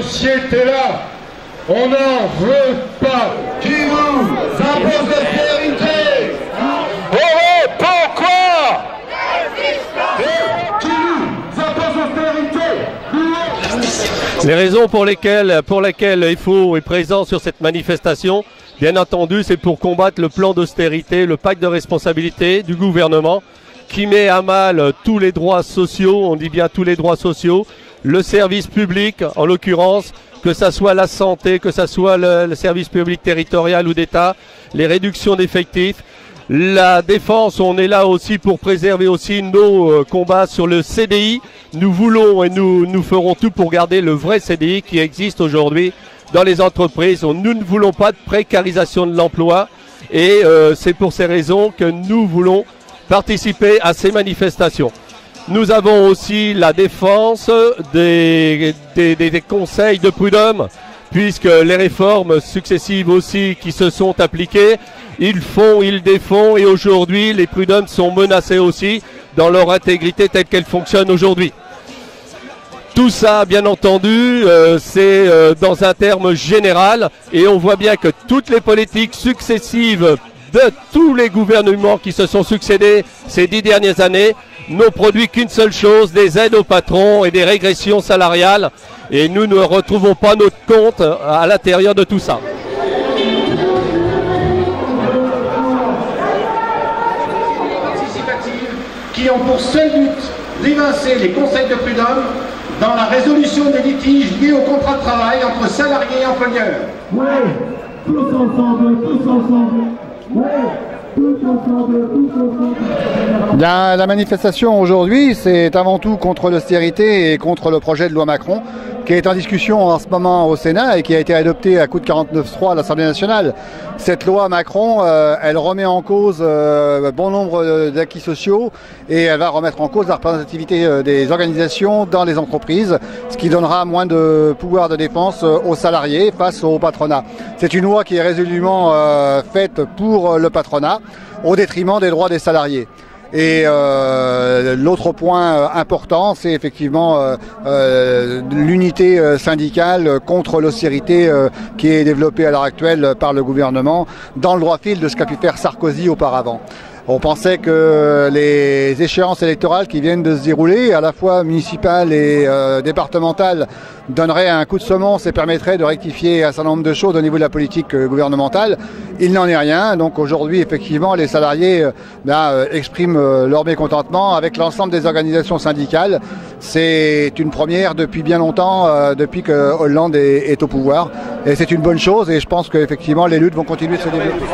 société-là. On n'en veut pas. Qui vous impose l'austérité? Oh, pourquoi? Qui vous impose l'austérité? Les raisons pour lesquelles FO est présent sur cette manifestation, bien entendu, c'est pour combattre le plan d'austérité, le pacte de responsabilité du gouvernement qui met à mal tous les droits sociaux, on dit bien tous les droits sociaux, le service public en l'occurrence, que ça soit la santé, que ça soit le service public territorial ou d'État, les réductions d'effectifs, la défense, on est là aussi pour préserver aussi nos combats sur le CDI. Nous voulons et nous ferons tout pour garder le vrai CDI qui existe aujourd'hui dans les entreprises. Nous ne voulons pas de précarisation de l'emploi et c'est pour ces raisons que nous voulons participer à ces manifestations. Nous avons aussi la défense des conseils de prud'homme, puisque les réformes successives aussi qui se sont appliquées, ils font, ils défont, et aujourd'hui les prud'hommes sont menacés aussi dans leur intégrité telle qu'elle fonctionne aujourd'hui. Tout ça, bien entendu, c'est dans un terme général, et on voit bien que toutes les politiques successives de tous les gouvernements qui se sont succédés ces 10 dernières années n'ont produit qu'une seule chose, des aides aux patrons et des régressions salariales. Et nous ne retrouvons pas notre compte à l'intérieur de tout ça. Qui ont pour seul but d'évincer les conseils de prud'homme dans la résolution des litiges liés au contrat de travail entre salariés et employeurs. Ouais, tous ensemble, tous ensemble. Ouais, tous ensemble, tous ensemble. Bien, la manifestation aujourd'hui, c'est avant tout contre l'austérité et contre le projet de loi Macron qui est en discussion en ce moment au Sénat et qui a été adopté à coup de 49.3 à l'Assemblée nationale. Cette loi Macron, elle remet en cause bon nombre d'acquis sociaux et elle va remettre en cause la représentativité des organisations dans les entreprises, ce qui donnera moins de pouvoir de défense aux salariés face au patronat. C'est une loi qui est résolument faite pour le patronat au détriment des droits des salariés. Et l'autre point important, c'est effectivement l'unité syndicale contre l'austérité qui est développée à l'heure actuelle par le gouvernement dans le droit fil de ce qu'a pu faire Sarkozy auparavant. On pensait que les échéances électorales qui viennent de se dérouler, à la fois municipales et départementales, donneraient un coup de semonce et permettraient de rectifier un certain nombre de choses au niveau de la politique gouvernementale. Il n'en est rien. Donc aujourd'hui, effectivement, les salariés expriment leur mécontentement avec l'ensemble des organisations syndicales. C'est une première depuis bien longtemps, depuis que Hollande est au pouvoir. Et c'est une bonne chose et je pense qu'effectivement, les luttes vont continuer de se développer.